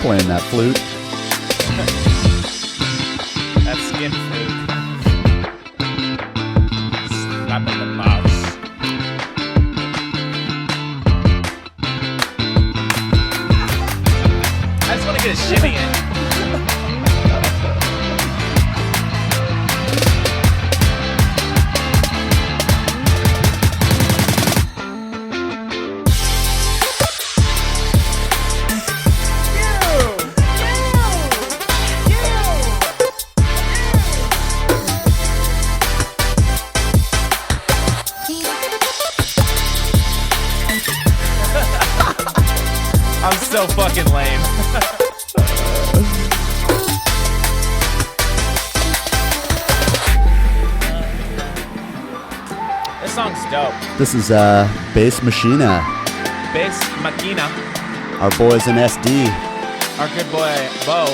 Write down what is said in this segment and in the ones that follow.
playing that flute. That skin flute. Slapping the mouse. I just want to get a shimmy in. I'm so fucking lame. This song's dope. This is Bass Machina. Bass Machina. Our boys in SD. Our good boy, Bo.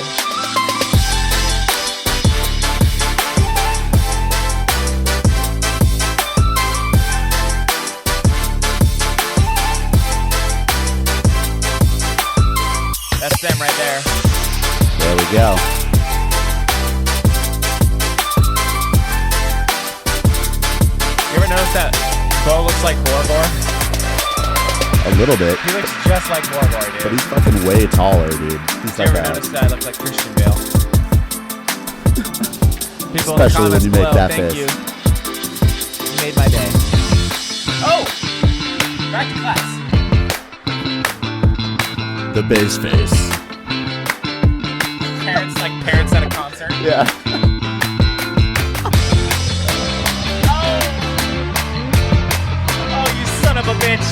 That's them right there. There we go. You ever notice that Bo looks like Borgor? A little bit. He looks just like Borgor, dude. But he's fucking way taller, dude. He's You like ever notice that I look like Christian Bale? People especially in the when you make comments that below, face. thank you. You made my day. Oh! Back to class. The bass face. Parents at a concert. Yeah. Oh, you son of a bitch.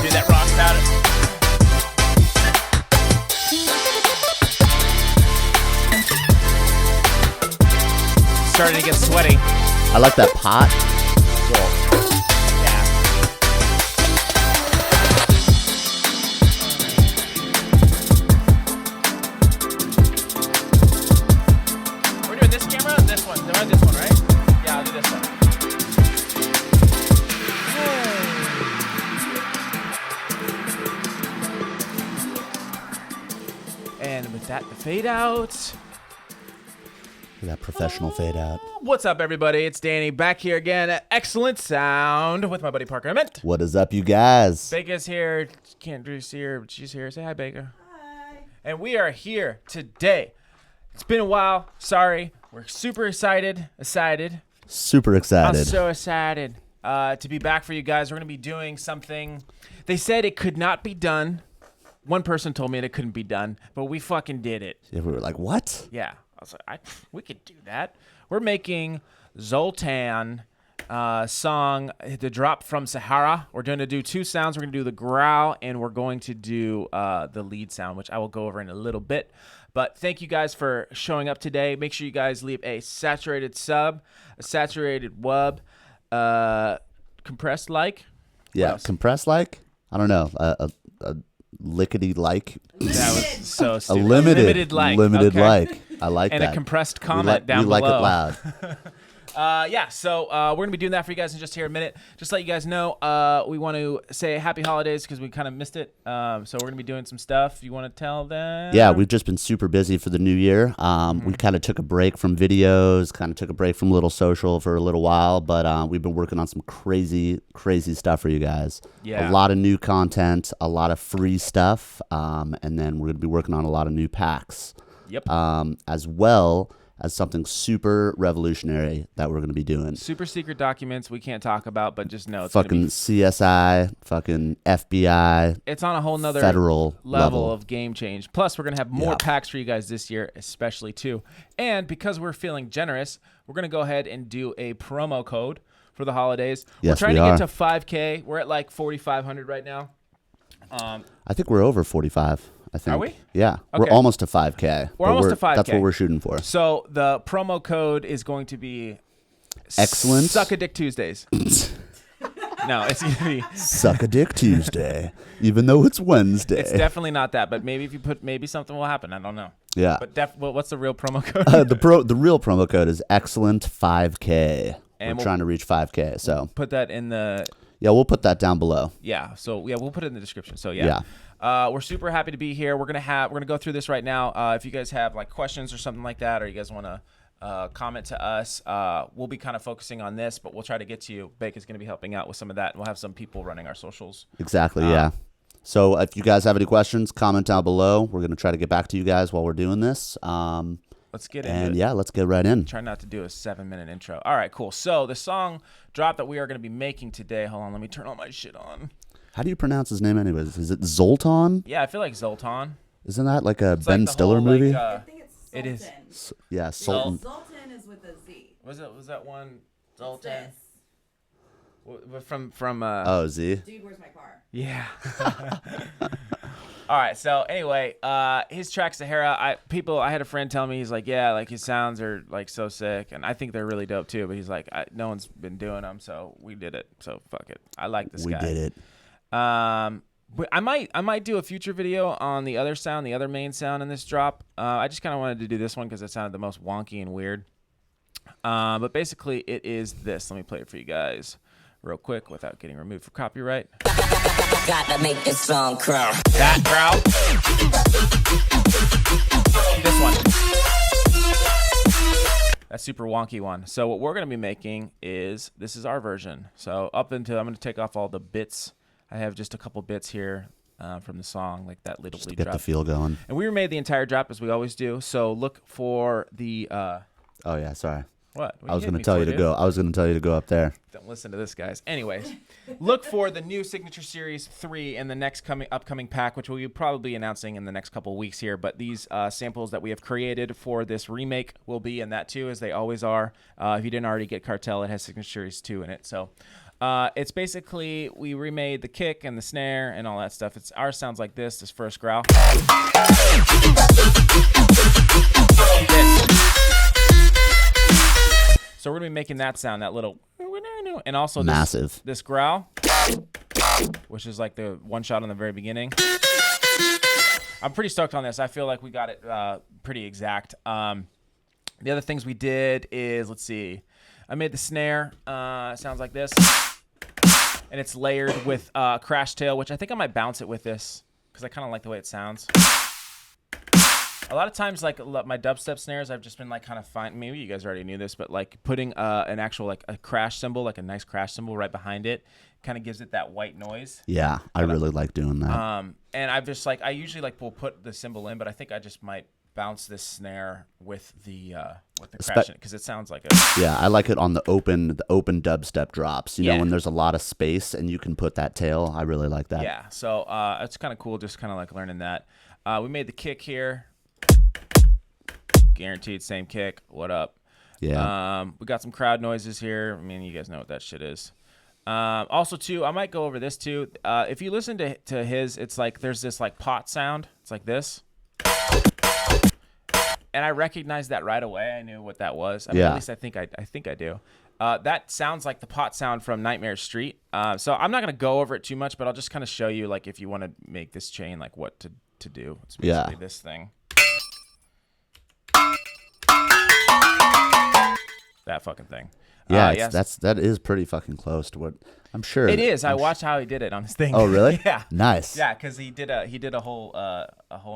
Dude, that rocks out. Starting to get sweaty. I like that pot. Yeah. We're doing this camera or this one? They're on this one, right? Yeah, I'll do this one. And with that, the fade out. That professional fade out. What's up, everybody? It's Danny back here again at Excellent Sound with my buddy Parker Emmett. What is up, you guys? Baker's here. Can't do see her, but she's here. Say hi, Baker. Hi. And we are here today. It's been a while. Sorry. We're super excited. Super excited. I'm so excited to be back for you guys. We're going to be doing something. They said it could not be done. One person told me it couldn't be done, but we fucking did it. Yeah, we were like, what? Yeah. I was like, we could do that. We're making Soltan song, the drop from Sahara. We're going to do two sounds. We're going to do the growl, and we're going to do the lead sound, which I will go over in a little bit. But thank you guys for showing up today. Make sure you guys leave a saturated sub, a saturated wub, compressed like. Yeah, compressed like? I don't know. A lickety like. That was so A stupid. limited like. Limited Okay. like. I like And that. a compressed comment down we below. like it loud. Yeah, so we're going to be doing that for you guys in just here in a minute. Just to let you guys know, we want to say happy holidays because we kind of missed it. So we're going to be doing some stuff. You want to tell them? Yeah, we've just been super busy for the new year. We kind of took a break from videos, kind of took a break from Little Social for a little while, but we've been working on some crazy stuff for you guys. Yeah. A lot of new content, a lot of free stuff, and then we're going to be working on a lot of new packs. Yep. As well as something super revolutionary that we're going to be doing. Super secret documents we can't talk about, but just know it's Fucking gonna be, CSI, fucking FBI, it's on a whole nother federal level of game change. Plus, we're going to have more Yeah. packs for you guys this year, especially too. And because we're feeling generous, we're going to go ahead and do a promo code for the holidays. Yes, we're trying we to are. get to 5K. We're at like 4,500 right now. I think we're over 45. I think. Are we? Yeah. We're Okay. almost to 5K. We're but almost to 5K. That's what we're shooting for. So the promo code is going to be Excellent. Suck a Dick Tuesdays. No, it's gonna be. Suck a dick Tuesday, even though it's Wednesday. It's definitely not that, but maybe if you put, maybe something will happen. I don't know. Yeah. But what's the real promo code? The real promo code is XLNT5K. And We're trying to reach 5K, so put that in the. Yeah, we'll put that down below. Yeah. So yeah, we'll put it in the description. So yeah. We're super happy to be here. We're gonna go through this right now. If you guys have like questions or something like that, or you guys want to comment to us, we'll be kind of focusing on this, but we'll try to get to you. Bake is going to be helping out with some of that, and we'll have some people running our socials. Exactly, yeah. So if you guys have any questions, comment down below. We're going to try to get back to you guys while we're doing this. Let's get into it. And yeah, let's get right in. Try not to do a 7-minute intro. All right, cool. So the song drop that we are going to be making today, hold on, let me turn all my shit on. How do you pronounce his name anyways? Is it Zoltan? Yeah, I feel like Zoltan. Isn't that like a It's Ben like the Stiller whole, movie? Like, I think it's Soltan. it is. Yeah, Sultan. Soltan is with a Z. Was that one What's Zoltan? this? From Oh, Z? Dude, where's my car? Yeah. All right. So anyway, his track Sahara. I had a friend tell me, he's like, yeah, like his sounds are like so sick, and I think they're really dope too. But he's like, no one's been doing them, so we did it. So fuck it. I like this guy. We did it. But I might do a future video on the other sound, the other main sound in this drop. I just kind of wanted to do this one because it sounded the most wonky and weird. But basically, it is this. Let me play it for you guys real quick without getting removed for copyright. Gotta make this song crawl. That growl. This one. That super wonky one. So what we're going to be making is, this is our version. So up until, I'm going to take off all the bits. I have just a couple bits here from the song, like that little Just to lead get drop. the feel going. And we remade the entire drop as we always do. So look for the Oh yeah, sorry. what? I was going to tell you to go. I was going to tell you to go up there. Don't listen to this, guys. Anyways, look for the new Signature Series 3 in the next upcoming pack, which we'll be probably announcing in the next couple of weeks here. But these samples that we have created for this remake will be in that too, as they always are. If you didn't already get Cartel, it has Signature Series 2 in it. So it's basically, we remade the kick and the snare and all that stuff. Ours sounds like this first growl. So we're going to be making that sound, that little, and also Massive. This growl, which is like the one shot on the very beginning. I'm pretty stoked on this. I feel like we got it pretty exact. The other things we did is, let's see, I made the snare, sounds like this, and it's layered with crash tail, which I think I might bounce it with this because I kind of like the way it sounds. A lot of times, like my dubstep snares, I've just been like kind of fine. Maybe you guys already knew this, but like putting an actual like a crash cymbal, like a nice crash cymbal right behind it, kind of gives it that white noise. Yeah, I really like doing that. And I've just like, I usually like will put the cymbal in, but I think I just might bounce this snare with the crash in it because it sounds like a. Yeah, I like it on the open dubstep drops. You Yeah. know, when there's a lot of space and you can put that tail. I really like that. Yeah, so it's kind of cool, just kind of like learning that. We made the kick here. Guaranteed same kick. What up? Yeah. We got some crowd noises here. I mean, you guys know what that shit is. Also, too, I might go over this too. If you listen to his, it's like there's this like pot sound. It's like this, and I recognized that right away. I knew what that was. I mean, at least I think I do. That sounds like the pot sound from Nightmare Street. So I'm not gonna go over it too much, but I'll just kind of show you like if you want to make this chain, like what to do. It's basically this thing. That fucking thing. Yeah, that is pretty fucking close to what I'm sure it is. I watched how he did it on his thing. Oh, really? Yeah. Nice. Yeah, because he did a whole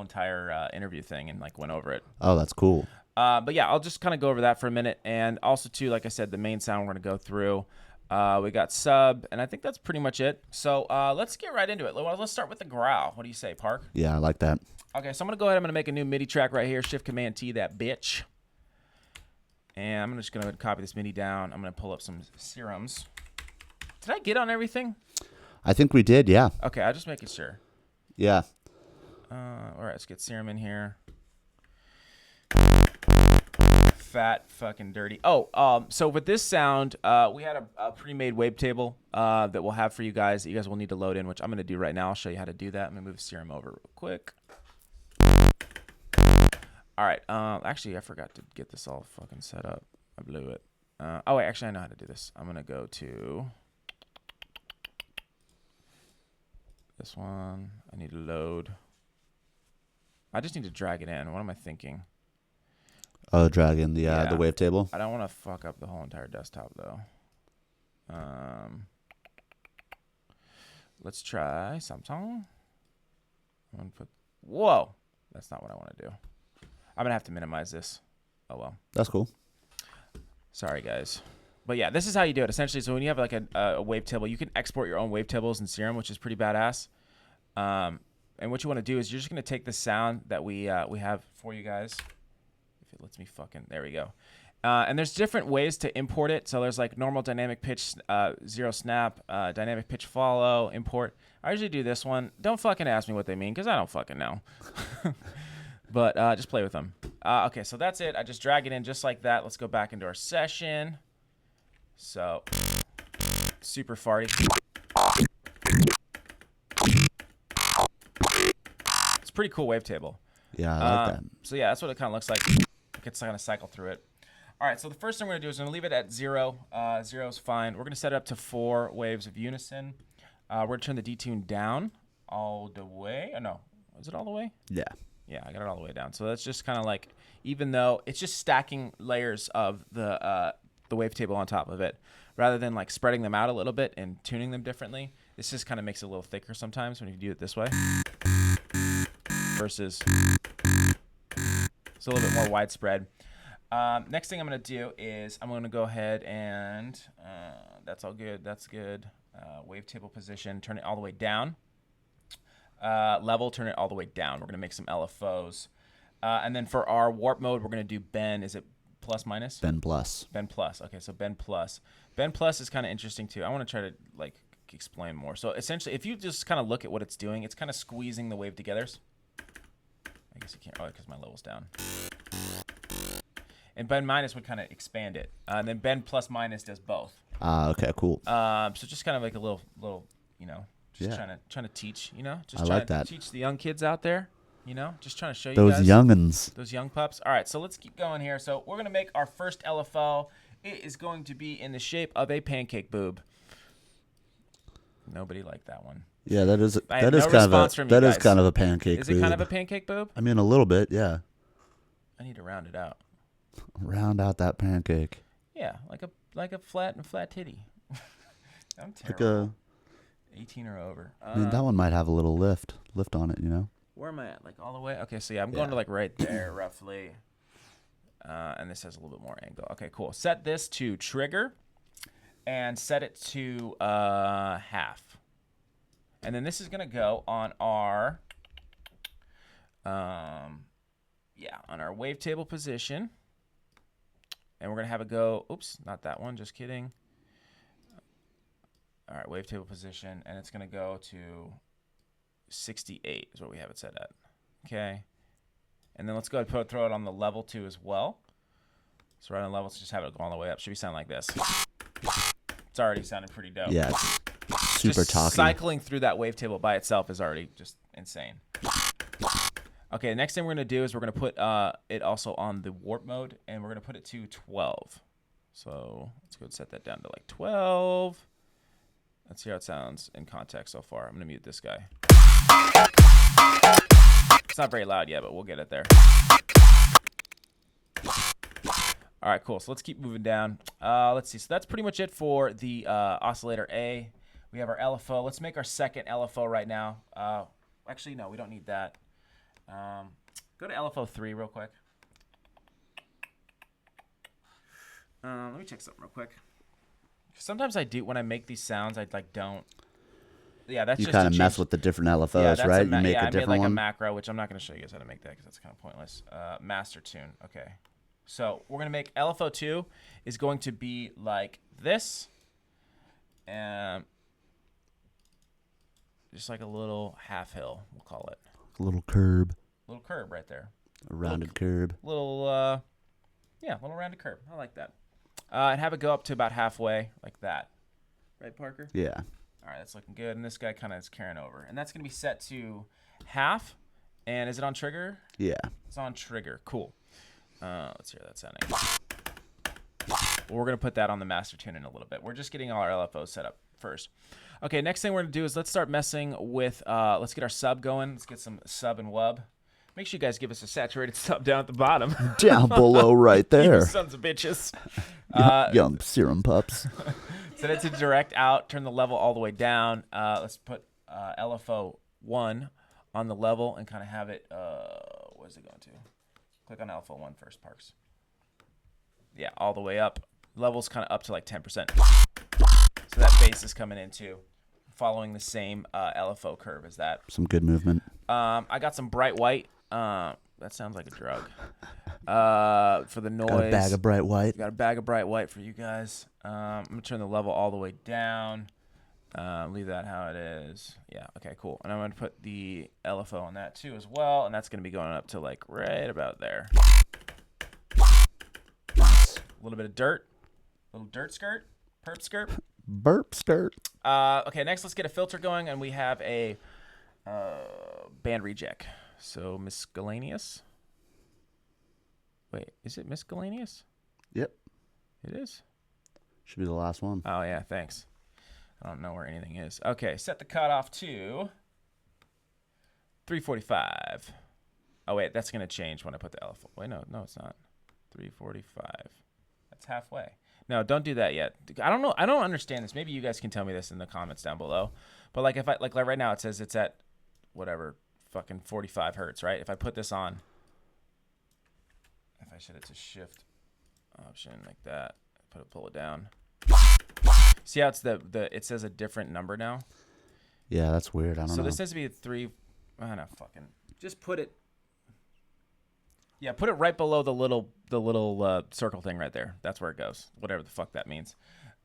entire interview thing and like went over it. Oh, that's cool. But yeah, I'll just kind of go over that for a minute, and also too, like I said, the main sound we're gonna go through. We got sub, and I think that's pretty much it. So let's get right into it. Let's start with the growl. What do you say, Park? Yeah, I like that. Okay, so I'm gonna go ahead. I'm gonna make a new MIDI track right here. Shift Command T that bitch. And I'm just going to copy this MIDI down. I'm going to pull up some serums. Did I get on everything? I think we did, yeah. Okay, I'm just making sure. Yeah. All right, let's get serum in here. Fat fucking dirty. Oh, so with this sound, we had a pre-made wavetable that we'll have for you guys that you guys will need to load in, which I'm going to do right now. I'll show you how to do that. I'm going to move serum over real quick. All right. Actually, I forgot to get this all fucking set up. I blew it. Oh, wait. Actually, I know how to do this. I'm going to go to This one, I need to load. I just need to drag it in. What am I thinking? Oh, dragging the Yeah. wavetable. I don't want to fuck up the whole entire desktop though. Let's try something. I'm gonna put. Whoa, that's not what I want to do. I'm gonna have to minimize this. Oh well. That's cool. Sorry guys. But yeah, this is how you do it essentially. So when you have like a wavetable, you can export your own wavetables in Serum, which is pretty badass. And what you want to do is you're just gonna take the sound that we have for you guys. If it lets me fucking, there we go. And there's different ways to import it. So there's like normal dynamic pitch, zero snap, dynamic pitch follow, import. I usually do this one. Don't fucking ask me what they mean because I don't fucking know. But just play with them. Okay, so that's it. I just drag it in just like that. Let's go back into our session. So, super farty. It's a pretty cool wavetable. Yeah, I like that. So yeah, that's what it kind of looks like. It's going to cycle through it. All right, so the first thing we're going to do is I'm going to leave it at 0. 0 is fine. We're going to set it up to 4 waves of unison. We're going to turn the detune down all the way. Oh, no. Is it all the way? Yeah. Yeah, I got it all the way down. So that's just kind of like, even though it's just stacking layers of the wavetable on top of it, rather than like spreading them out a little bit and tuning them differently. This just kind of makes it a little thicker sometimes when you do it this way. Versus it's a little bit more widespread. Next thing I'm going to do is I'm going to go ahead and that's all good. That's good. Wavetable position, turn it all the way down. Level, turn it all the way down. We're going to make some LFOs. And then for our warp mode, we're going to do bend. Is it plus minus? Ben plus. Bend plus. Okay, so bend plus. Bend plus is kind of interesting too. I want to try to like explain more. So essentially, if you just kind of look at what it's doing, it's kind of squeezing the wave togethers. I guess you can't. Oh, because my level's down. And bend minus would kind of expand it. And then bend plus minus does both. Okay, cool. So just kind of like a little, you know, just Yeah. trying to teach, you know, just I trying like to that. teach the young kids out there, you know, just trying to show you Those guys. youngins. Those young pups. All right, so let's keep going here. So we're going to make our first LFO. It is going to be in the shape of a pancake boob. Nobody liked that one. Yeah, that is I had that is no kind of response a from you that is guys. kind of a pancake. Is it kind of a pancake boob? I mean, a little bit, yeah. I need to round it out. Round out that pancake. Yeah, like a flat titty. I'm Like terrible. 18 or over. I mean, that one might have a little lift on it, you know. Where am I at? Like all the way? Okay, so yeah, I'm going to like right there roughly. And this has a little bit more angle. Okay, cool. Set this to trigger and set it to half. And then this is going to go on our on our wavetable position. And we're going to have it go, oops, not that one, just kidding. All right, wavetable position, and it's going to go to 68 is what we have it set at. Okay. And then let's go ahead and throw it on the level 2 as well. So right on level, let's just have it go all the way up. Should be sound like this. It's already sounding pretty dope. Yeah, it's super just talky. Cycling through that wavetable by itself is already just insane. Okay, the next thing we're going to do is we're going to put it also on the warp mode, and we're going to put it to 12. So let's go and set that down to like 12. Let's see how it sounds in context so far. I'm going to mute this guy. It's not very loud yet, but we'll get it there. All right, cool. So let's keep moving down. Let's see. So that's pretty much it for the oscillator A. We have our LFO. Let's make our second LFO right now. Actually, no, we don't need that. Go to LFO 3 real quick. Let me check something real quick. Sometimes I do, when I make these sounds, I like don't. Yeah, that's You just kind of to mess change- with the different LFOs, yeah, that's right? a You make yeah, a I made different like a one. macro, which I'm not going to show you guys how to make that because that's kind of pointless. Master tune. Okay. So we're going to make LFO 2 is going to be like this. And just like a little half hill, we'll call it. A little curb, Little curb right there. a rounded curb. Little rounded curb. I like that. And have it go up to about halfway, like that. Right, Parker? Yeah. All right, that's looking good. And this guy kind of is carrying over. And that's going to be set to half. And is it on trigger? Yeah. It's on trigger. Cool. Let's hear that sounding. Well, we're going to put that on the master tune in a little bit. We're just getting all our LFOs set up first. Okay, next thing we're going to do is let's start messing with, let's get our sub going. Let's get some sub and wub. Make sure you guys give us a saturated sub down at the bottom. Down below right You there. sons of bitches. Young serum pups. Set it to direct out. Turn the level all the way down. Let's put LFO 1 on the level and kind of have it, what is it going to? Click on LFO 1 first, Parks. Yeah, all the way up. Level's kind of up to like 10%. So that bass is coming in too, following the same LFO curve as that. Some good movement. I got some bright white. That sounds like a drug. For the noise. Got a bag of bright white. Got a bag of bright white for you guys. I'm going to turn the level all the way down. Leave that how it is. Yeah, okay, cool. And I'm going to put the LFO on that too as well. And that's going to be going up to like right about there. A little bit of dirt. Little dirt skirt. Perp skirt. Burp skirt. Okay, next let's get a filter going. And we have a band reject. So miscellaneous. Wait, is it miscellaneous? Yep. It is? Should be the last one. Oh, yeah, thanks. I don't know where anything is. Okay, set the cutoff to 345. Oh, wait, that's going to change when I put the L. Wait, no, it's not. 345. That's halfway. No, don't do that yet. I don't know. I don't understand this. Maybe you guys can tell me this in the comments down below. But like if I like right now it says it's at whatever fucking 45 hertz, right? If I put this on, if I set it to shift option like that, pull it down. See how it's it says a different number now? Yeah, that's weird. I don't know. So this has to be a 3. I don't know, fucking. Just put it. Yeah, put it right below the little circle thing right there. That's where it goes. Whatever the fuck that means.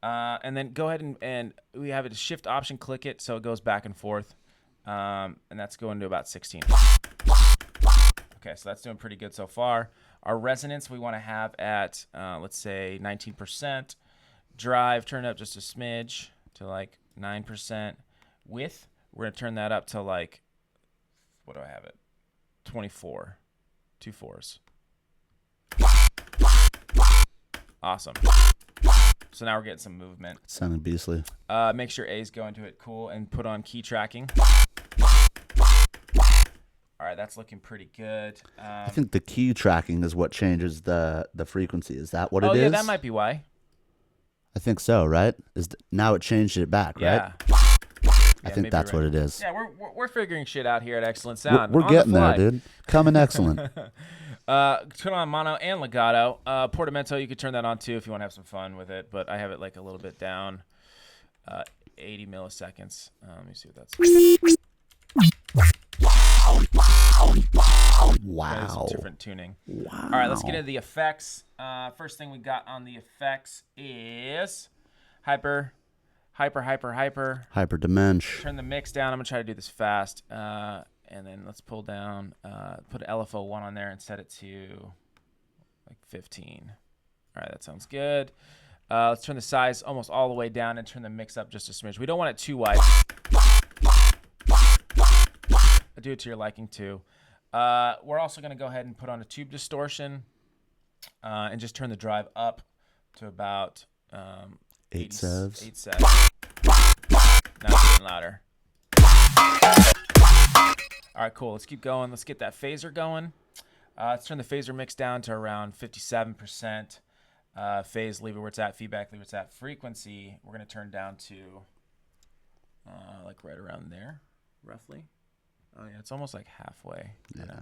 And then go ahead and we have a shift option. Click it so it goes back and forth. And that's going to about 16. Okay, so that's doing pretty good so far. Our resonance we want to have at, let's say, 19%. Drive, turn it up just a smidge to like 9%. Width, we're going to turn that up to like, what do I have it? 24. 2 4s. Awesome. So now we're getting some movement. It sounded beastly. Make sure A's go into it. Cool. And put on key tracking. All right, that's looking pretty good. I think the key tracking is what changes the frequency. Is that what it is? Oh, yeah, that might be why. I think so, right? Now it changed it back, Yeah. right? I Yeah, think that's what it is. Yeah, we're figuring shit out here at Excellent Sound. We're getting there, dude. Coming excellent. Turn on mono and legato. Portamento, you could turn that on too if you want to have some fun with it, but I have it like a little bit down. 80 milliseconds. Let me see what that's. Wow. Some different tuning. Wow. All right, let's get into the effects. First thing we got on the effects is hyper. Hyperdimension. Turn the mix down. I'm going to try to do this fast. And then let's pull down, put LFO 1 on there and set it to like 15. All right, that sounds good. Let's turn the size almost all the way down and turn the mix up just a smidge. We don't want it too wide. Do it to your liking too. We're also going to go ahead and put on a tube distortion and just turn the drive up to about 8 sevs. 8 sevs. Now it's getting louder. All right, cool. Let's keep going. Let's get that phaser going. Let's turn the phaser mix down to around 57%. Phase, leave it where it's at. Feedback, leave it where it's at. Frequency, we're going to turn down to like right around there, roughly. Oh, yeah, it's almost like halfway. Yeah.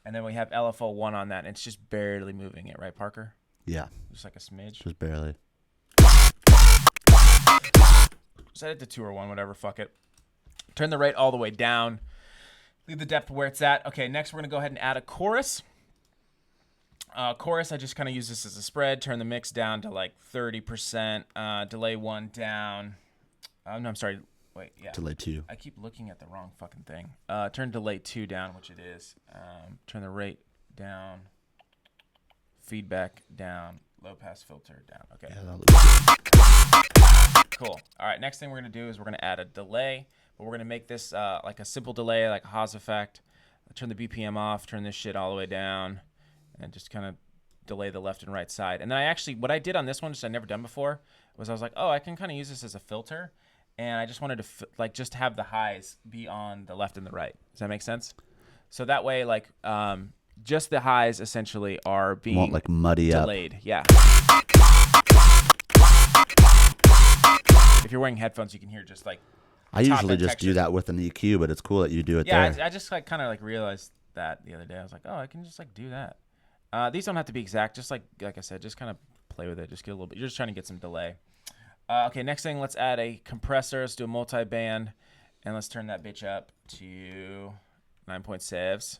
And then we have LFO 1 on that, and it's just barely moving it, right, Parker? Yeah. Just like a smidge. Just barely. Set it to 2 or 1, whatever, fuck it. Turn the rate all the way down. Leave the depth where it's at. Okay, next we're going to go ahead and add a chorus. Chorus, I just kind of use this as a spread. Turn the mix down to like 30%. Delay 1 down. No, I'm sorry. Wait, yeah. Delay 2. I keep looking at the wrong fucking thing. Turn delay 2 down, which it is. Turn the rate down. Feedback down. Low pass filter down. Okay. Yeah, Cool. All right, next thing we're going to do is we're going to add a delay. But we're going to make this like a simple delay, like a Haas effect. Turn the BPM off, turn this shit all the way down, and just kind of delay the left and right side. And then what I did on this one, which I've never done before, was I was like, oh, I can kind of use this as a filter. and I just wanted to like just have the highs be on the left and the right. Does that make sense? So that way, like, just the highs essentially are being Won't like muddy delayed. Yeah. If you're wearing headphones, you can hear just like. I usually just do that with an EQ, but it's cool that you do it there. Yeah, I just like kind of like realized that the other day. I was like, oh, I can just like do that. These don't have to be exact. Just like I said, just kind of play with it. Just get a little bit. You're just trying to get some delay. Okay, next thing, let's add a compressor. Let's do a multi-band, and let's turn that bitch up to 9.7.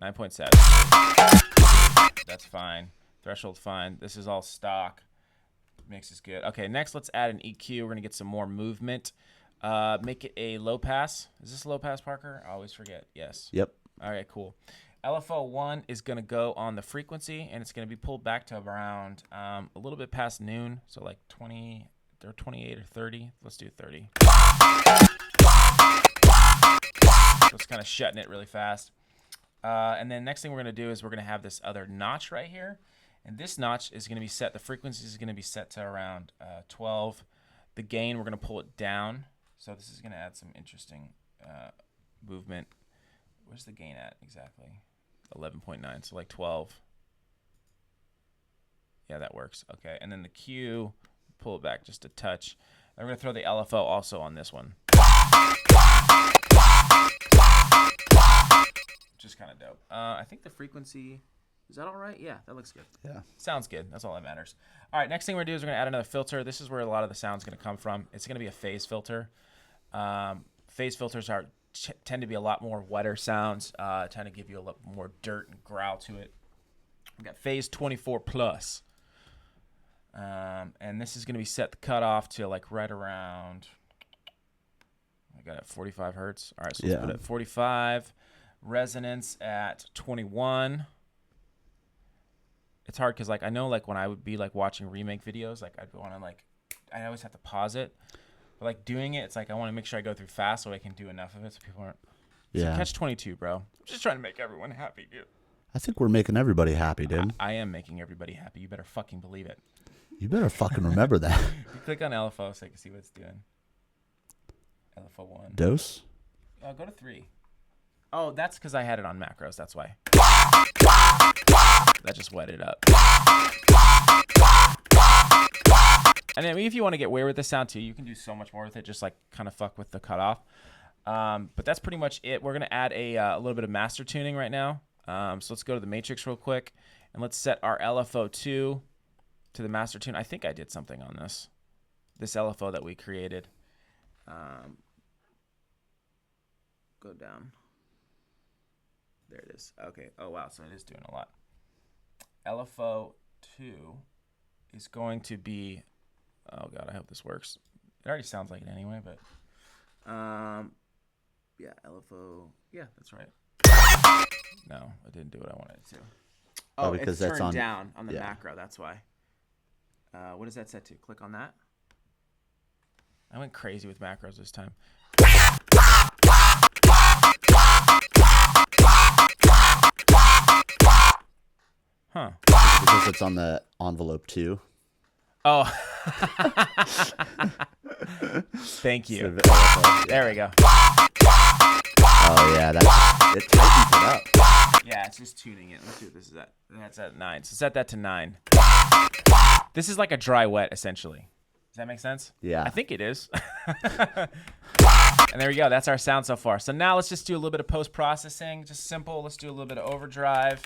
9.7. That's fine. Threshold fine. This is all stock. Mix is good. Okay, next let's add an EQ. We're gonna get some more movement. Make it a low pass. Is this a low pass, Parker? I always forget. Yes. Yep. All right, cool. LFO1 is going to go on the frequency, and it's going to be pulled back to around a little bit past noon, so like 20 or 28 or 30. Let's do 30. So it's kind of shutting it really fast. And then next thing we're going to do is we're going to have this other notch right here, and this notch is going to be set, the frequency is going to be set to around 12. The gain, we're going to pull it down. So this is going to add some interesting movement. Where's the gain at exactly? 11.9, so like 12. Yeah, that works. Okay, and then the Q, pull it back just a touch. I'm going to throw the LFO also on this one. Which is kind of dope. I think the frequency, is that all right? Yeah, that looks good. Yeah. Sounds good. That's all that matters. All right, next thing we're going to do is we're going to add another filter. This is where a lot of the sound's going to come from. It's going to be a phase filter. Phase filters tend to be a lot more wetter sounds, tend to give you a lot more dirt and growl to it. We've got phase 24 plus. And this is going to be set the cutoff to like right around, I got it at 45 hertz. All right, so let's put it at 45. Resonance at 21. It's hard because like I know like when I would be like watching remake videos, like I'd want to like, I always have to pause it. But like doing it, it's like I want to make sure I go through fast so I can do enough of it so people aren't. So catch 22, bro. I'm just trying to make everyone happy, dude. I think we're making everybody happy, dude. I am making everybody happy. You better fucking believe it. You better fucking remember that. You click on LFO so you can see what it's doing. LFO 1. Dose? Go to 3. Oh, that's because I had it on macros. That's why. That just wet it up. And then if you want to get weird with the sound too, you can do so much more with it. Just like kind of fuck with the cutoff. But that's pretty much it. We're going to add a little bit of master tuning right now. So let's go to the matrix real quick. And let's set our LFO2 to the master tune. I think I did something on this. This LFO that we created. Go down. There it is. Okay. Oh, wow. So it is doing a lot. LFO2 is going to be... Oh, God. I hope this works. It already sounds like it anyway, but... yeah, LFO... Yeah, that's right. No, I didn't do what I wanted to. Oh, because it's turned down on the macro. That's why. What is that set to? Click on that. I went crazy with macros this time. Huh. Because it's on the envelope too. Oh. Thank you. There we go. Oh, yeah. It tightens it up. Yeah, it's just tuning it. Let's see what this is at. That's at 9. So set that to 9. This is like a dry wet, essentially. Does that make sense? Yeah. I think it is. And there we go. That's our sound so far. So now let's just do a little bit of post-processing. Just simple. Let's do a little bit of overdrive.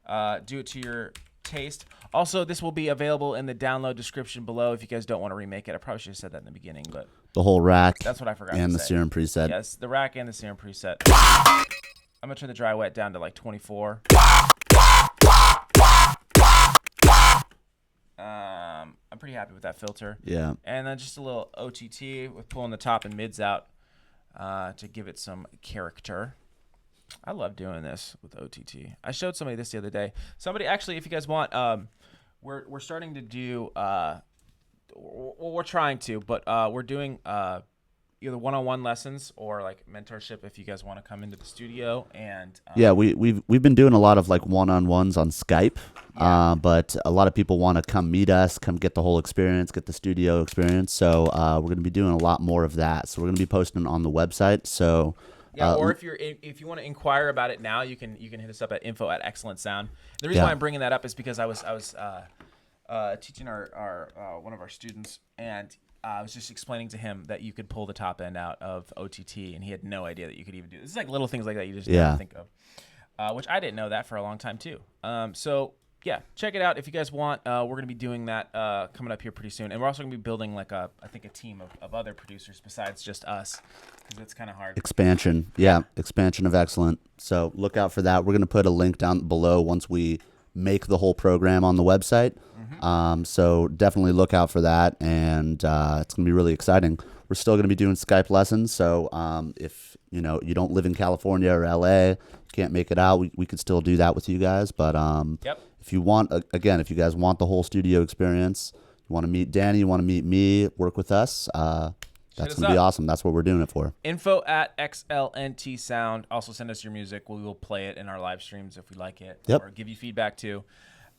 Do it to your taste. Also, this will be available in the download description below if you guys don't want to remake it. I probably should have said that in the beginning, but the whole rack. That's what I forgot. And to the say. Serum preset. Yes, the rack and the Serum preset. I'm gonna turn the dry wet down to like 24. I'm pretty happy with that filter. Yeah. And then just a little OTT with pulling the top and mids out to give it some character. I love doing this with OTT. I showed somebody this the other day. Somebody actually, if you guys want, we're starting to do. Well, we're trying to, but we're doing either one-on-one lessons or like mentorship if you guys want to come into the studio. And yeah, we've been doing a lot of like one-on-ones on Skype, but a lot of people want to come meet us, come get the whole experience, get the studio experience. So we're going to be doing a lot more of that. So we're going to be posting on the website. So yeah, or if you want to inquire about it now, you can hit us up at info@XLNTSOUND. The reason why I'm bringing that up is because I was teaching our one of our students, and I was just explaining to him that you could pull the top end out of OTT, and he had no idea that you could even do this. It's like little things like that you just don't think of, which I didn't know that for a long time too. So yeah, check it out if you guys want. We're gonna be doing that coming up here pretty soon, and we're also gonna be building like I think a team of other producers besides just us, because it's kind of hard. Expansion of Excellent. So look out for that. We're gonna put a link down below once we make the whole program on the website. So definitely look out for that, and it's gonna be really exciting. We're still gonna be doing Skype lessons, so if you don't live in California or LA, can't make it out, we could still do that with you guys. But if you want, again, if you guys want the whole studio experience, you want to meet Danny, you want to meet me, work with us, that's gonna be awesome. That's what we're doing it for. info@XLNTSOUND. Also send us your music. We will play it in our live streams if we like it, or give you feedback too.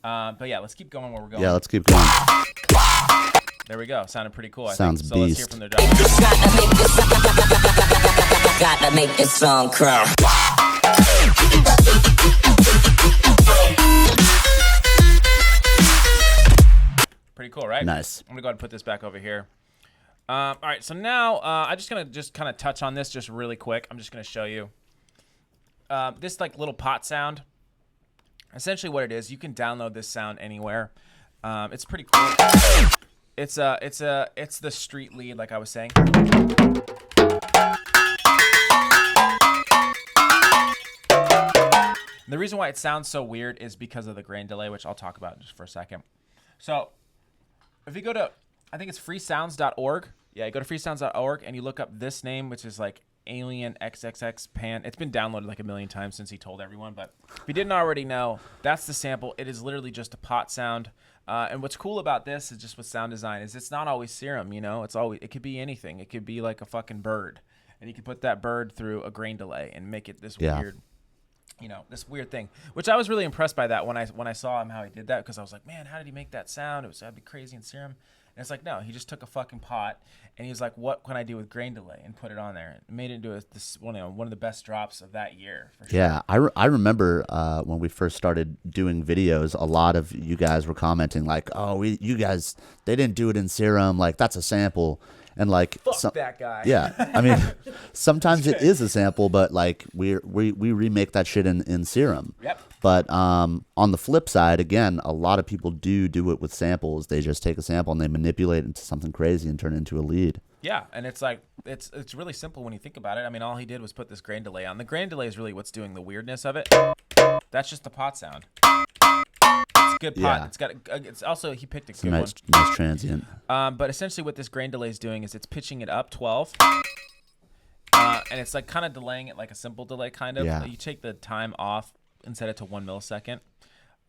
But yeah, let's keep going where we're going. Yeah, let's keep going. There we go. Sounded pretty cool. Sounds I think. So let's hear beast. from their drum. Gotta make this song crawl. Pretty cool, right? Nice. I'm gonna go ahead and put this back over here. All right, so now I'm just gonna kind of touch on this just really quick. I'm just gonna show you this like little pot sound. Essentially, what it is, you can download this sound anywhere. It's pretty cool. It's the street lead, like I was saying. And the reason why it sounds so weird is because of the grain delay, which I'll talk about just for a second. So if you go to, I think it's freesounds.org. Yeah, you go to freesounds.org and you look up this name, which is like Alien XXX Pan. It's been downloaded like a million times since he told everyone, but if you didn't already know, that's the sample. It is literally just a pot sound. And what's cool about this is just with sound design is it's not always Serum, it could be anything. It could be like a fucking bird, and you can put that bird through a grain delay and make it this weird, this weird thing, which I was really impressed by that when I saw him, how he did that, because I was like, man, how did he make that sound? That'd be crazy in Serum. And it's like, no, he just took a fucking pot and he was like, what can I do with grain delay, and put it on there and made it into one of the best drops of that year. For sure. Yeah, I remember when we first started doing videos, a lot of you guys were commenting like, oh, you guys, they didn't do it in Serum, like that's a sample. And like, fuck that guy. Yeah, I mean, sometimes it is a sample, but like we remake that shit in Serum. Yep. But on the flip side, again, a lot of people do it with samples. They just take a sample and they manipulate it into something crazy and turn it into a lead. Yeah, and it's like it's really simple when you think about it. I mean, all he did was put this grain delay on. The grain delay is really what's doing the weirdness of it. That's just the pot sound. It's a good pot. Yeah. It's also, he picked a It's good a nice transient. But essentially what this grain delay is doing is it's pitching it up 12. And it's like kind of delaying it like a simple delay kind of. Yeah. You take the time off and set it to 1 millisecond.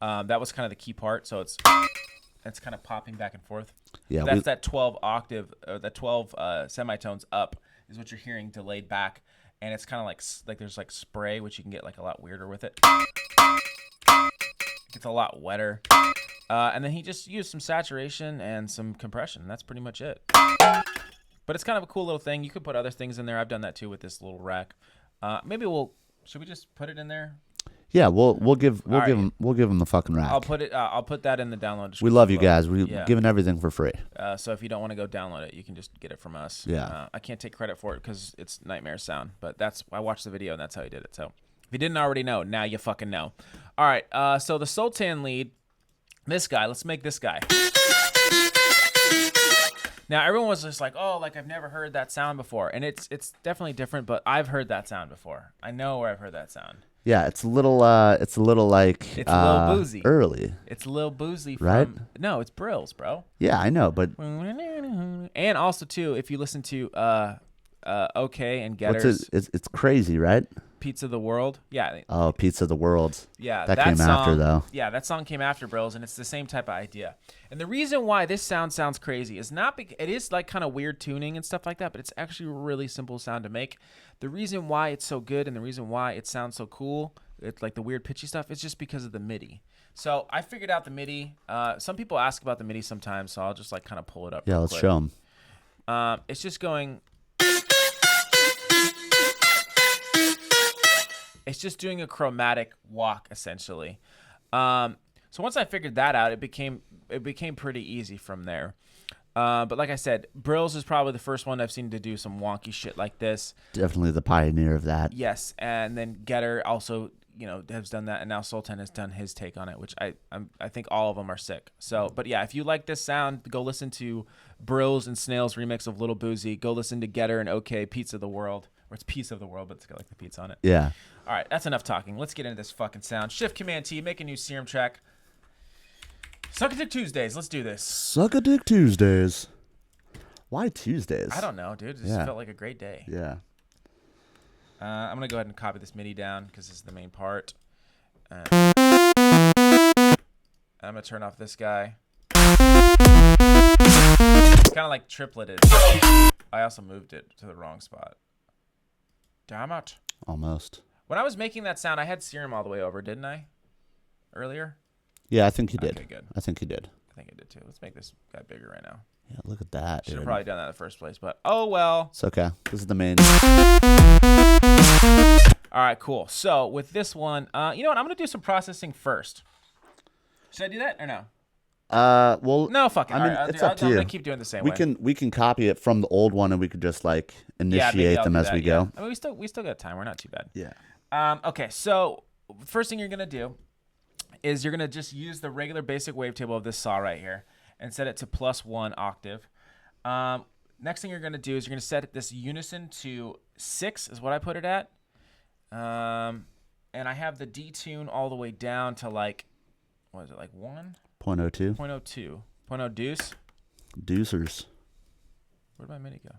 That was kind of the key part. So it's kind of popping back and forth. Yeah, that's that 12 octave, that 12 semitones up is what you're hearing delayed back. And it's kind of like there's like spray, which you can get like a lot weirder with it. It gets a lot wetter. And then he just used some saturation and some compression. That's pretty much it. But it's kind of a cool little thing. You could put other things in there. I've done that too with this little rack. Maybe should we just put it in there? Yeah, we'll give them the fucking rack. I'll put that in the download description. We love you guys. We're giving everything for free. So if you don't want to go download it, you can just get it from us. Yeah. I can't take credit for it because it's Nightmare Sound, but I watched the video and that's how he did it. So if you didn't already know, now you fucking know. All right. So the Soltan lead, this guy. Let's make this guy. Now everyone was just like, "Oh, like I've never heard that sound before," and it's definitely different. But I've heard that sound before. I know where I've heard that sound. Yeah, it's a little like it's a little boozy. Early. It's a little boozy, right? No, it's Brills, bro. Yeah, I know, but and also too, if you listen to OK and Getters, it's crazy, right? Pizza the World. Yeah. Oh, Pizza the World. Yeah. That came song, after, though. Yeah, that song came after Brills, and it's the same type of idea. And the reason why this sounds crazy is not because it is like kind of weird tuning and stuff like that, but it's actually a really simple sound to make. The reason why it's so good and the reason why it sounds so cool, it's like the weird pitchy stuff, it's just because of the MIDI. So I figured out the MIDI. Some people ask about the MIDI sometimes, so I'll just like kind of pull it up. Yeah, real let's quick. show them. It's just going. It's just doing a chromatic walk essentially. So once I figured that out, it became pretty easy from there. But like I said, Brills is probably the first one I've seen to do some wonky shit like this. Definitely the pioneer of that. Yes, and then Getter also, has done that, and now Soltan has done his take on it, which I think all of them are sick. So, but yeah, if you like this sound, go listen to Brills and Snail's remix of Little Boozy. Go listen to Getter and OK Pizza the World, or it's Piece of the World, but it's got like the pizza on it. Yeah. All right, that's enough talking. Let's get into this fucking sound. Shift Command T, make a new Serum track. Suck It to Tuesdays. Let's do this. Suck a dick Tuesdays. Why Tuesdays? I don't know, dude. It just felt like a great day. Yeah. I'm going to go ahead and copy this MIDI down because this is the main part. I'm going to turn off this guy. It's kind of like tripleted. I also moved it to the wrong spot. Damn it. Almost. When I was making that sound, I had Serum all the way over, didn't I? Earlier? Yeah, I think you did. Okay, good. I think you did. I think I did too. Let's make this guy bigger right now. Yeah, look at that, Should dude. have probably done that in the first place, but oh well. It's okay. This is the main. All right, cool. So with this one, you know what? I'm going to do some processing first. Should I do that or no? Well, No, fuck it. I mean, All right, it's up to I'm you. going to keep doing the same way. We can copy it from the old one, and we could just like Yeah, maybe initiate I'll them do as that, we yeah. go. I mean, we still got time. We're not too bad. Yeah. Okay, so first thing you're going to do is you're going to just use the regular basic wavetable of this saw right here and set it to +1 octave. Next thing you're going to do is you're going to set this unison to 6 is what I put it at. And I have the detune all the way down to like, what is it, like 1? 0.02. 0.02. 0.0 deuce. Deucers. Where'd my MIDI go?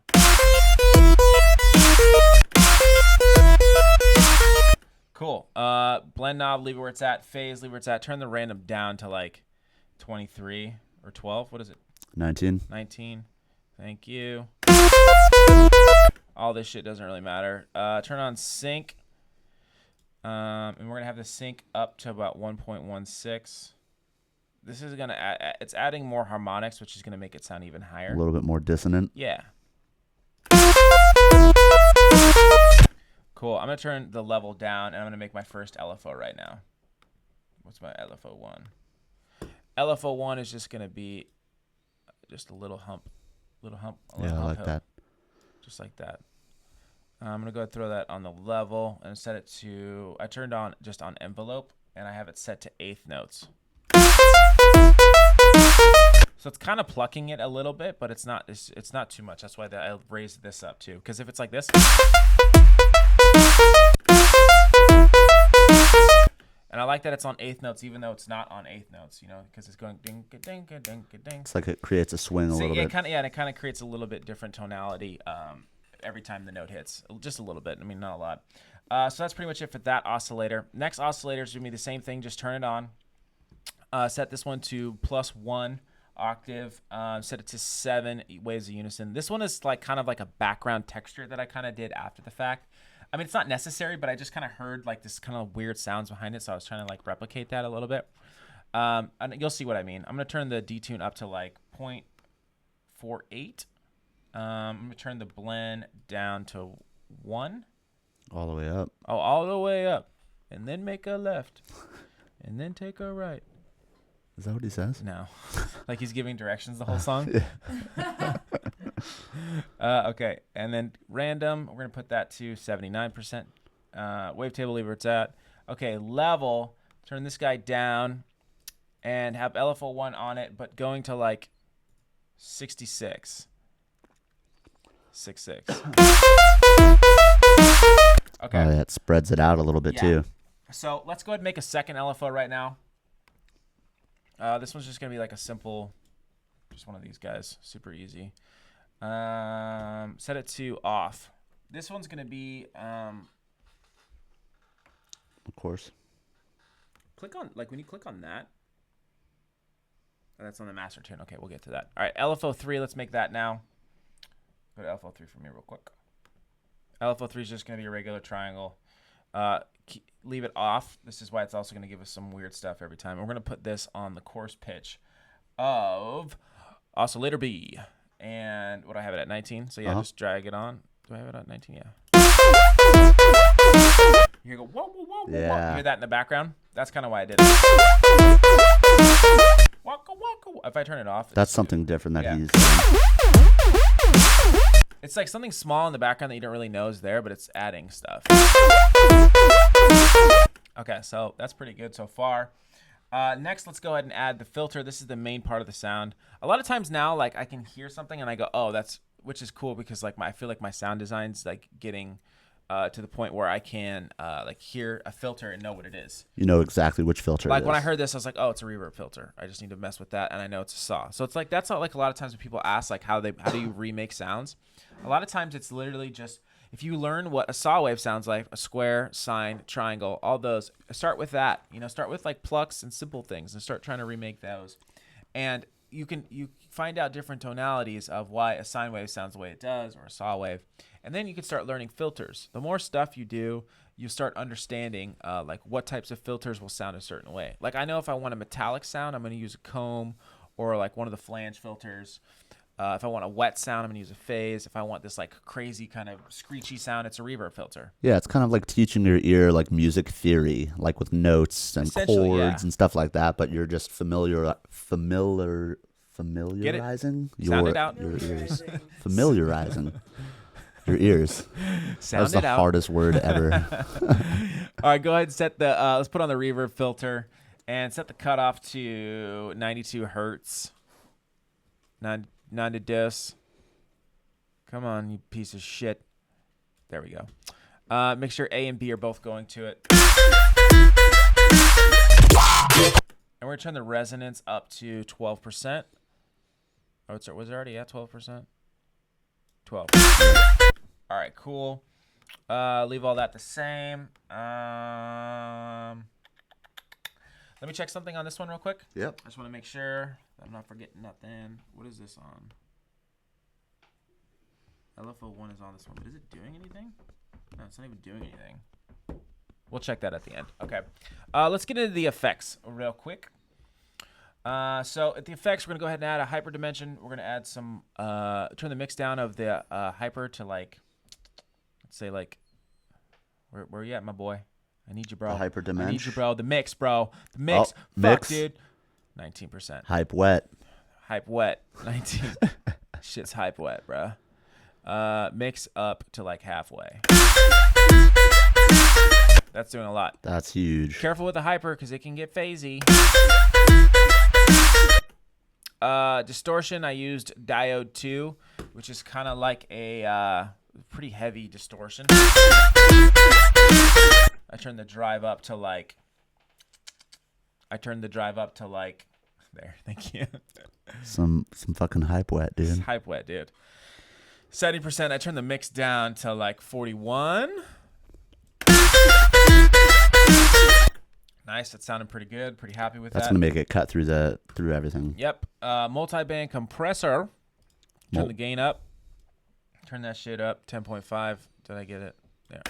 Cool. Blend knob, leave it where it's at. Phase, leave it where it's at. Turn the random down to like 23 or 12. What is it? 19. 19. Thank you. All this shit doesn't really matter. Turn on sync. And we're going to have the sync up to about 1.16. This is going to add, it's adding more harmonics, which is going to make it sound even higher. A little bit more dissonant. Yeah. Cool. I'm going to turn the level down, and I'm going to make my first LFO right now. What's my LFO 1? LFO 1 is just going to be just a little hump. Yeah, I hump like hill. that. Just like that. I'm going to go throw that on the level and set it to, I turned on just on envelope, and I have it set to 1/8 notes. So it's kind of plucking it a little bit, but it's not too much. That's why I raised this up too. Because if it's like this, and I like that it's on 1/8 notes, even though it's not on 1/8 notes, because it's going ding ding ding ding ding. It's like it creates a swing a little bit. And it kind of creates a little bit different tonality every time the note hits, just a little bit. I mean, not a lot. So that's pretty much it for that oscillator. Next oscillator is gonna be the same thing. Just turn it on. Set this one to +1 octave. Set it to 7 waves of unison. This one is like kind of like a background texture that I kind of did after the fact. I mean, it's not necessary, but I just kind of heard like this kind of weird sounds behind it, so I was trying to like replicate that a little bit. And you'll see what I mean. I'm gonna turn the detune up to like 0.48. I'm gonna turn the blend down to 1. All the way up. Oh, all the way up, and then make a left, and then take a right. Is that what he says? No, like he's giving directions the whole song. Okay, and then random, we're gonna put that to 79%. Wavetable, leave where it's at. Okay, level, turn this guy down, and have LFO1 on it, but going to like 66. 6.6. Okay. Oh, yeah, it spreads it out a little bit too. So let's go ahead and make a second LFO right now. This one's just going to be like a simple, just one of these guys. Super easy. Set it to off. This one's going to be Of course. Click on, like, when you click on that. Oh, that's on the master tune. Okay, we'll get to that. All right, LFO3, let's make that now. Go to LFO3 for me real quick. LFO3 is just going to be a regular triangle. Leave it off. This is why it's also going to give us some weird stuff every time. And we're going to put this on the coarse pitch of oscillator B. And what do I have it at? 19? So yeah, just drag it on. Do I have it at 19? Yeah. You go, whoa, whoa, whoa, Yeah. whoa. You hear that in the background? That's kind of why I did it. Waka, waka. If I turn it off. That's something different that he's It's like something small in the background that you don't really know is there, but it's adding stuff. Okay, so that's pretty good so far. Next, let's go ahead and add the filter. This is the main part of the sound. A lot of times now, like, I can hear something and I go, oh, which is cool because, like, I feel like my sound design's, like, getting to the point where I can, like, hear a filter and know what it is. You know exactly which filter it Like, is. when I heard this, I was like, oh, it's a reverb filter. I just need to mess with that, and I know it's a saw. So it's like, that's how, like, a lot of times when people ask, like, how do you remake sounds? A lot of times it's literally just, if you learn what a saw wave sounds like, a square, sine, triangle, all those, start with that. You know, start with, like, plucks and simple things and start trying to remake those. And you find out different tonalities of why a sine wave sounds the way it does or a saw wave. And then you can start learning filters. The more stuff you do, you start understanding like what types of filters will sound a certain way. Like, I know if I want a metallic sound, I'm going to use a comb or like one of the flange filters. If I want a wet sound, I'm going to use a phase. If I want this like crazy kind of screechy sound, it's a reverb filter. Yeah, it's kind of like teaching your ear like music theory, like with notes and chords and stuff like that, but you're just familiarizing Sound it out. your ears. Familiarizing your ears. Sound That's the hardest word ever. All right, go ahead and set the, let's put on the reverb filter and set the cutoff to 92 hertz. 90 dS. Come on, you piece of shit. There we go. Make sure A and B are both going to it. And we're going to turn the resonance up to 12%. Oh, was it already at 12%? 12. All right, cool. Leave all that the same. Let me check something on this one real quick. Yep. I just want to make sure that I'm not forgetting nothing. What is this on? LFO1 is on this one, but is it doing anything? No, it's not even doing anything. We'll check that at the end. Okay. Let's get into the effects real quick. So at the effects, we're going to go ahead and add a hyper dimension. We're going to add some, turn the mix down of the hyper to like, let's say like, where are you at, my boy? I need you, bro. The hyper dimension. I need you, bro. The mix, bro. The mix. Oh, Fuck, mix. dude. 19%. Hype wet. Hype wet. 19. Shit's hype wet, bro. Mix up to like halfway. That's doing a lot. That's huge. Careful with the hyper because it can get phasey. Distortion, I used diode 2, which is kind of like a pretty heavy distortion. I turned the drive up to like, there, thank you. Some fucking hype wet, dude. It's hype wet, dude. 70%, I turned the mix down to like 41. Nice, that sounded pretty good. Pretty happy with That's that. gonna make it cut through everything. Yep. Multi-band compressor. Turn the gain up. Turn that shit up. 10.5. Did I get it? There.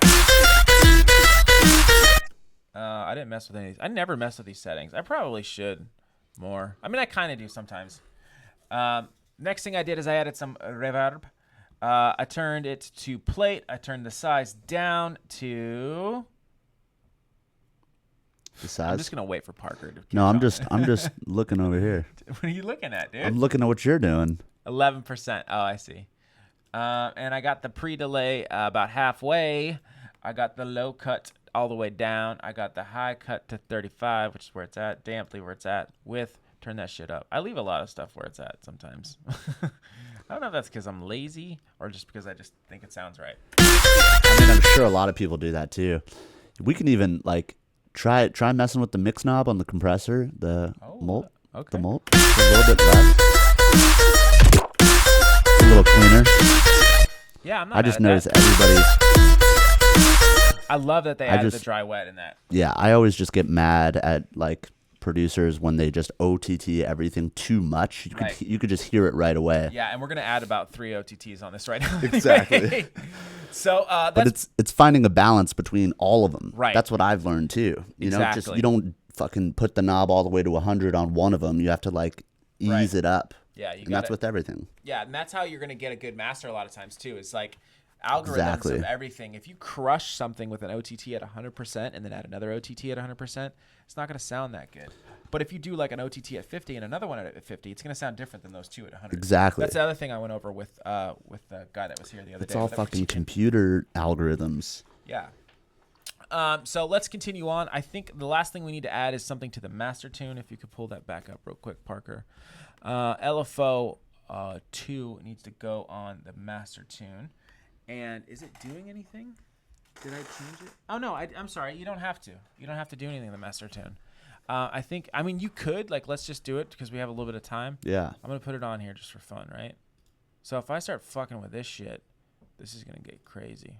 I didn't mess with any. I never mess with these settings. I probably should more. I mean, I kind of do sometimes. Next thing I did is I added some reverb. I turned it to plate. I turned the size down to. The size? I'm just gonna wait for Parker to. No, I'm just looking over here. What are you looking at, dude? I'm looking at what you're doing. 11%. Oh, I see. And I got the pre-delay about halfway. I got the low cut all the way down. I got the high cut to 35, which is where it's at. Damply where it's at. With turn that shit up. I leave a lot of stuff where it's at sometimes. I don't know if that's because I'm lazy or just because I just think it sounds right. I mean, I'm sure a lot of people do that too. We can even like try messing with the mix knob on the compressor, the mult. Okay. The mult. It's a little bit less. A little cleaner. Yeah, I'm not I just mad at noticed everybody's I love that they added the dry wet in that. Yeah, I always just get mad at like producers when they just OTT everything too much. You could just hear it right away. Yeah, and we're gonna add about 3 OTTs on this right now. Exactly. So, but it's finding a balance between all of them. Right. That's what I've learned too. You know, just you don't fucking put the knob all the way to 100 on one of them. You have to like ease it up. Yeah, and that's with everything. Yeah, and that's how you're gonna get a good master a lot of times too. It's like algorithms of everything. If you crush something with an OTT at 100% and then add another OTT at 100%, it's not gonna sound that good. But if you do like an OTT at 50 and another one at 50, it's gonna sound different than those two at 100. Exactly. That's the other thing I went over with the guy that was here the other day. It's all fucking computer algorithms. Yeah. So let's continue on. I think the last thing we need to add is something to the master tune. If you could pull that back up real quick, Parker. LFO 2 needs to go on the master tune. And is it doing anything? Did I change it? Oh, no, I'm sorry. You don't have to. You don't have to do anything in the master tune. I mean, you could. Like, let's just do it because we have a little bit of time. Yeah. I'm going to put it on here just for fun, right? So if I start fucking with this shit, this is going to get crazy.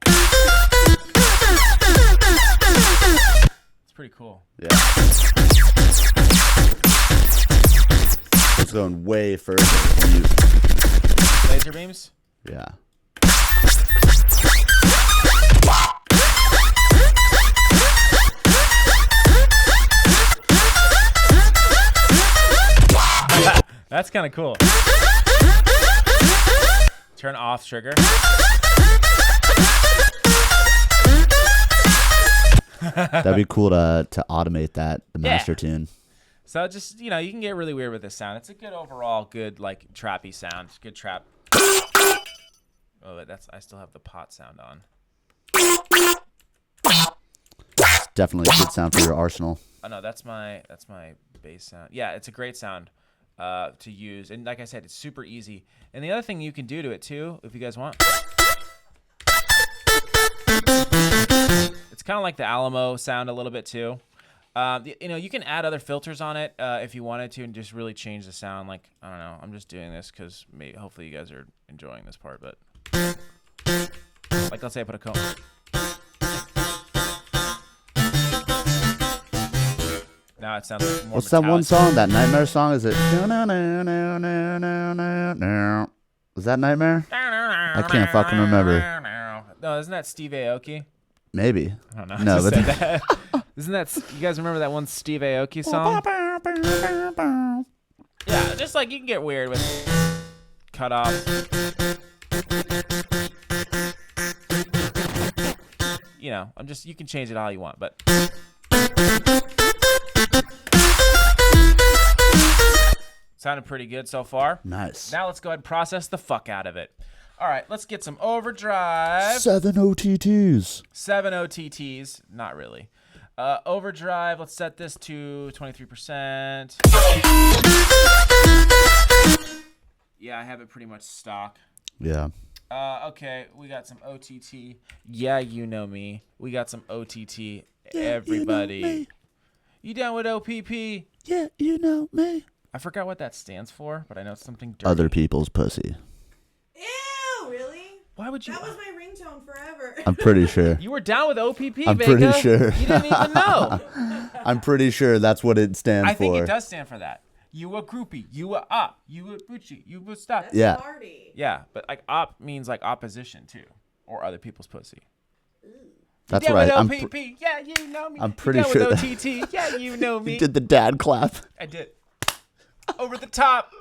It's pretty cool. Yeah. It's going way further when you... Laser beams? Yeah. That's kind of cool. Turn off trigger. That'd be cool to automate that, the master tune. So just, you can get really weird with this sound. It's a good overall, good like trappy sound. Good trap. Oh, I still have the pot sound on. It's definitely a good sound for your arsenal. Oh no, that's my bass sound. Yeah, it's a great sound to use. And like I said, it's super easy. And the other thing you can do to it too, if you guys want. It's kind of like the Alamo sound a little bit too. You can add other filters on it if you wanted to and just really change the sound. Like, I don't know. I'm just doing this because hopefully you guys are enjoying this part. But like, let's say I put a comb. Now it sounds like more What's that one metallic. song? That Nightmare song? Is it? Is that Nightmare? I can't fucking remember. No, isn't that Steve Aoki? Maybe. I don't know. No, but that. Isn't that you guys remember that one Steve Aoki song? Yeah, just like you can get weird with cut off. You can change it how you want, but sounded pretty good so far. Nice. Now let's go ahead and process the fuck out of it. All right, let's get some overdrive. 7 OTTs. 7 OTTs. Not really. Overdrive, let's set this to 23%. Yeah, I have it pretty much stock. Yeah. Okay, we got some OTT. Yeah, you know me. We got some OTT. Everybody. You know me. You down with OPP? Yeah, you know me. I forgot what that stands for, but I know it's something dirty. Other people's pussy. Ew, really? Why would you? That was my ringtone forever. I'm pretty sure. You were down with OPP, I'm Becca. pretty sure. You didn't even know. I'm pretty sure that's what it stands for. I think it does stand for that. You a groupie. You a op. You a Gucci. You a stop. That's Yeah. party. Yeah, but like op means like opposition too, or other people's pussy. That's down right. with OPP. Yeah, you know me. I'm pretty down sure with OTT. Yeah, you know me. You did the dad clap. I did. Over the top.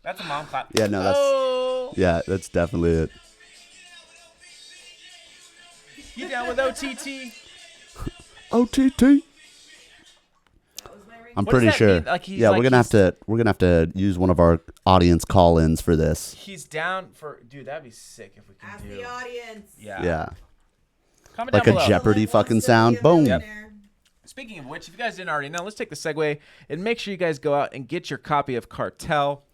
That's a mom clap. Yeah, no, that's yeah, that's definitely it. You down with OTT? OTT. That was my ringtone. I'm What pretty does that sure. mean? Like, he's yeah, like- we're gonna have to use one of our audience call-ins for this. He's down for, dude. That'd be sick if we can Ask do. the audience. Yeah. Yeah, Comment like down a below. Jeopardy Someone fucking wants to sound. be a Boom. millionaire. Speaking of which, if you guys didn't already know, let's take the segue and make sure you guys go out and get your copy of Cartel.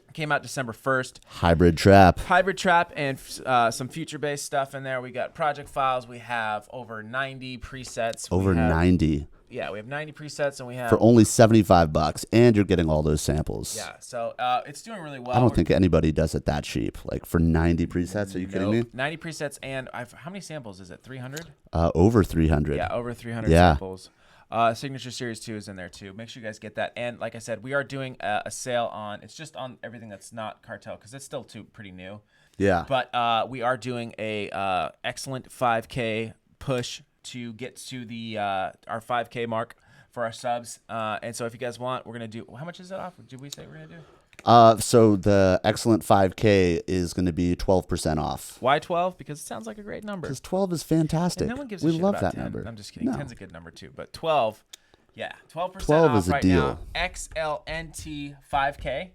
It came out December 1st. Hybrid trap. Hybrid trap and some future-based stuff in there. We got project files. We have over 90 presets. Over we have, 90. Yeah, we have 90 presets, and we have for only $75, and you're getting all those samples. Yeah, so it's doing really well. I don't think anybody does it that cheap. Like for 90 presets, are you kidding me? 90 presets, and how many samples is it? 300? Over 300. Yeah, over 300 Yeah. samples. Signature Series 2 is in there too. Make sure you guys get that. And like I said, we are doing a sale on. It's just on everything that's not Cartel because it's still pretty new. Yeah. But we are doing a excellent 5K push to get to the our 5K mark for our subs. And so if you guys want, we're gonna do. How much is it off? Did we say we're gonna do? So the Excellent 5K is going to be 12% off. Why 12? Because it sounds like a great number. Because 12 is fantastic. And no one gives a we shit love about that 10. number. I'm just kidding. No. 10's a good number too, but 12, yeah, 12% 12 off is a right deal. now. XLNT 5K.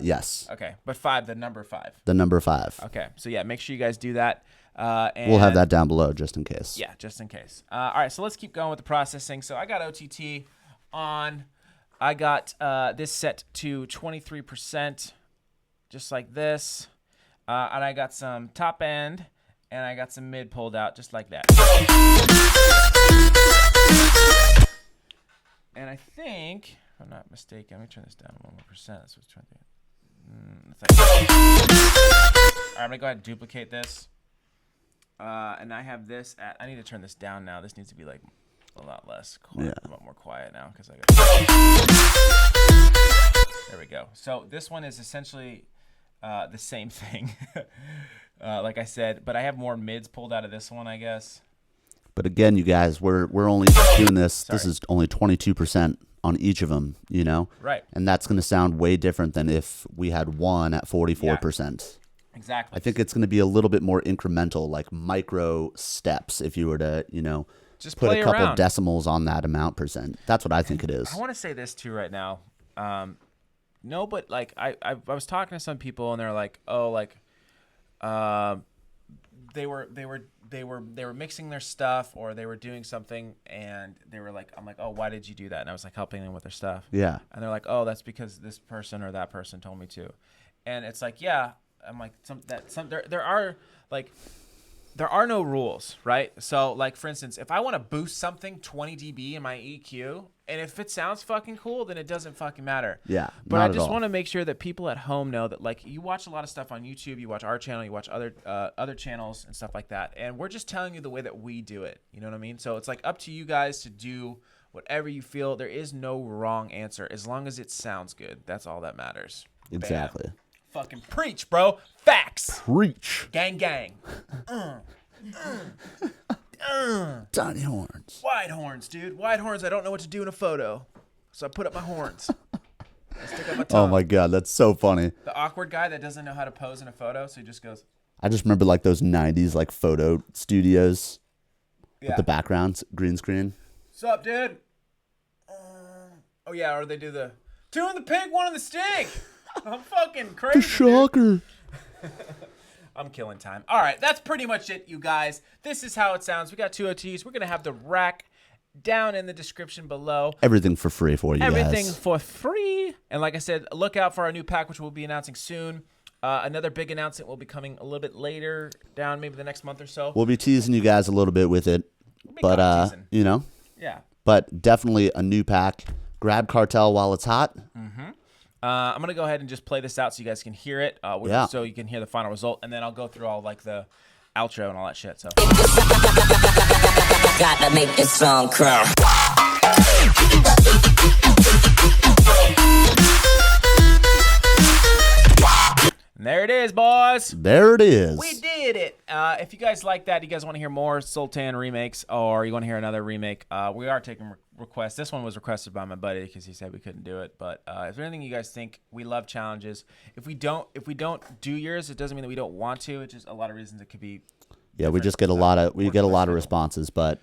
Yes. Okay, but 5, the number 5. The number 5. Okay, so yeah, make sure you guys do that. And We'll have that down below just in case. Yeah, just in case. All right, so let's keep going with the processing. So I got OTT on. I got this set to 23%, just like this. And I got some top end, and I got some mid pulled out, just like that. And I think, if I'm not mistaken, let me turn this down 1 more percent. That's what's 20. All right, I'm gonna go ahead and duplicate this. And I have this at. I need to turn this down now. This needs to be like a lot less quiet, a lot more quiet now because I got. There we go. So this one is essentially the same thing, like I said, but I have more mids pulled out of this one, I guess. But again, you guys, we're only doing this. Sorry. This is only 22% on each of them, you know? Right. And that's going to sound way different than if we had one at 44%. Exactly. I think it's going to be a little bit more incremental, like micro steps if you were to, you know, Just put play a couple around. decimals on that amount percent. That's what I think it is. I want to say this too right now. No, but like I was talking to some people and they're like, oh, like, they were mixing their stuff or they were doing something and they were like, I'm like, oh, why did you do that? And I was like helping them with their stuff. Yeah. And they're like, oh, that's because this person or that person told me to. And it's like, yeah. I'm like, there are no rules, right? So like, for instance, if I want to boost something 20 dB in my EQ, and if it sounds fucking cool, then it doesn't fucking matter. Yeah. But not I at just all. want to make sure that people at home know that, like, you watch a lot of stuff on YouTube, you watch our channel, you watch other channels and stuff like that, and we're just telling you the way that we do it. You know what I mean? So it's like up to you guys to do whatever you feel. There is no wrong answer as long as it sounds good. That's all that matters. Exactly. Bam. Fucking preach, bro. Facts. Preach. Gang, gang. Tiny horns. Wide horns, dude. Wide horns. I don't know what to do in a photo, so I put up my horns. I stick up my tongue. Oh my God, that's so funny. The awkward guy that doesn't know how to pose in a photo, so he just goes. I just remember like those 90s like photo studios Yeah. with the backgrounds, green screen. What's up, dude? Oh yeah, or they do the 2 in the pig, 1 in the stink. I'm fucking crazy. The shocker. I'm killing time. All right, that's pretty much it, you guys. This is how it sounds. We got 2 OTs. We're going to have the rack down in the description below. Everything for free for you Everything guys. for free. And like I said, look out for our new pack, which we'll be announcing soon. Another big announcement will be coming a little bit later, down maybe the next month or so. We'll be teasing you guys a little bit with it. We'll be But, kinda teasing. you know, Yeah. but definitely a new pack. Grab Cartel while it's hot. I'm going to go ahead and just play this out so you guys can hear it. Yeah. So you can hear the final result. And then I'll go through all like the outro and all that shit. So. Gotta make this song crown. And there it is, boys. There it is. We did it. If you guys like that, you guys want to hear more Soltan remakes, or you want to hear another remake, we are taking requests. This one was requested by my buddy because he said we couldn't do it. But if there's anything you guys think, we love challenges. If we don't do yours, it doesn't mean that we don't want to. It's just a lot of reasons it could be. Yeah, we just get a lot of responses, but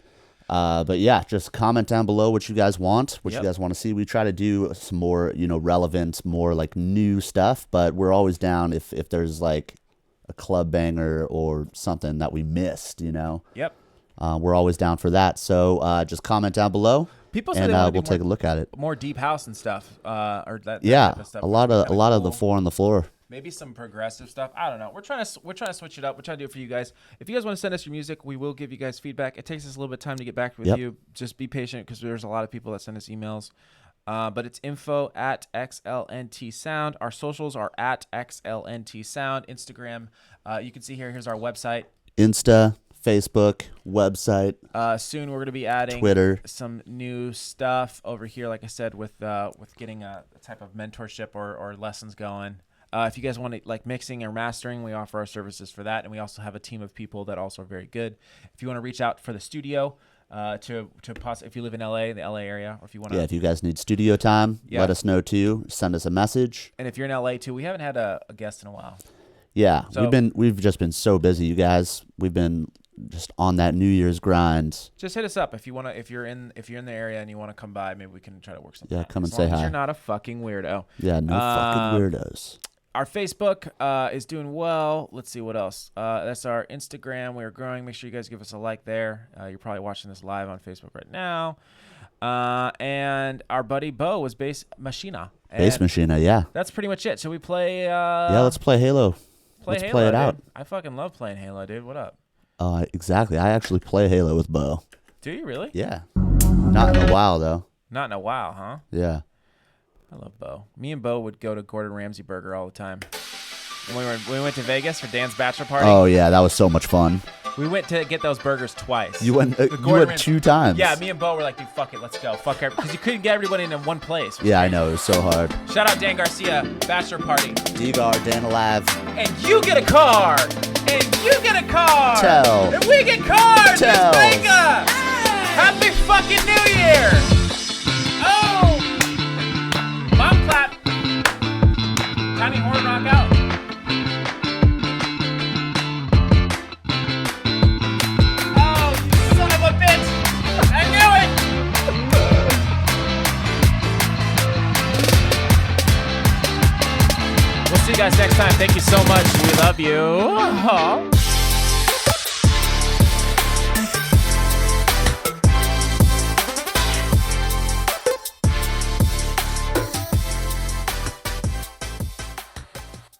yeah, just comment down below what you guys want, what you guys want to see. We try to do some more, you know, relevant, more like new stuff, but we're always down if there's like a club banger or something that we missed, you know. Yep. We're always down for that. So just comment down below, People say and they want to we'll take a look at it. more deep house and stuff. Or that Yeah, type of stuff a lot of would be kinda the cool. 4 on the floor. Maybe some progressive stuff. I don't know. We're trying to switch it up. We're trying to do it for you guys. If you guys want to send us your music, we will give you guys feedback. It takes us a little bit of time to get back with you. Just be patient because there's a lot of people that send us emails. But it's info@XLNTSound. Our socials are @XLNTSound. Instagram. You can see here's our website. Insta, Facebook, website. Soon we're going to be adding Twitter. Some new stuff over here, like I said, with getting a type of mentorship or lessons going. If you guys want to like mixing or mastering, we offer our services for that, and we also have a team of people that also are very good. If you want to reach out for the studio, if you live in the LA area, or if you want to, if you guys need studio time, let us know too. Send us a message. And if you're in LA too, we haven't had a guest in a while. Yeah, So- we've just been so busy, you guys. We've been just on that New Year's grind. Just hit us up if you want to. If you're in the area and you want to come by, maybe we can try to work something. Yeah, out. come and As say long as hi. You're not a fucking weirdo. Yeah, no fucking weirdos. Our Facebook is doing well. Let's see what else. That's our Instagram. We are growing. Make sure you guys give us a like there. You're probably watching this live on Facebook right now. And our buddy Bo was Bass Machina. Bass Machina, yeah. That's pretty much it. So we play. Let's play Halo. Let's Halo, play it dude. out. I fucking love playing Halo, dude. What up? Exactly. I actually play Halo with Bo. Do you really? Yeah. Not in a while, though. Not in a while, huh? Yeah. I love Bo. Me and Bo would go to Gordon Ramsay Burger all the time. When we went to Vegas for Dan's bachelor party. Oh, yeah. That was so much fun. We went to get those burgers twice. You went Gordon Ramsay- 2 times. Yeah, me and Bo were like, dude, fuck it, let's go. Fuck everybody. Because you couldn't get everybody in one place. Yeah, I know. It was so hard. Shout out Dan Garcia, bachelor party. D-Gar, Dan Alive. And you get a car. And you get a car. Tell. And we get cars. Tell. It's Vegas. Happy fucking New Year. Oh. Mom clap. Tiny horn rock out. Oh, you son of a bitch. I knew it. We'll see you guys next time. Thank you so much. We love you.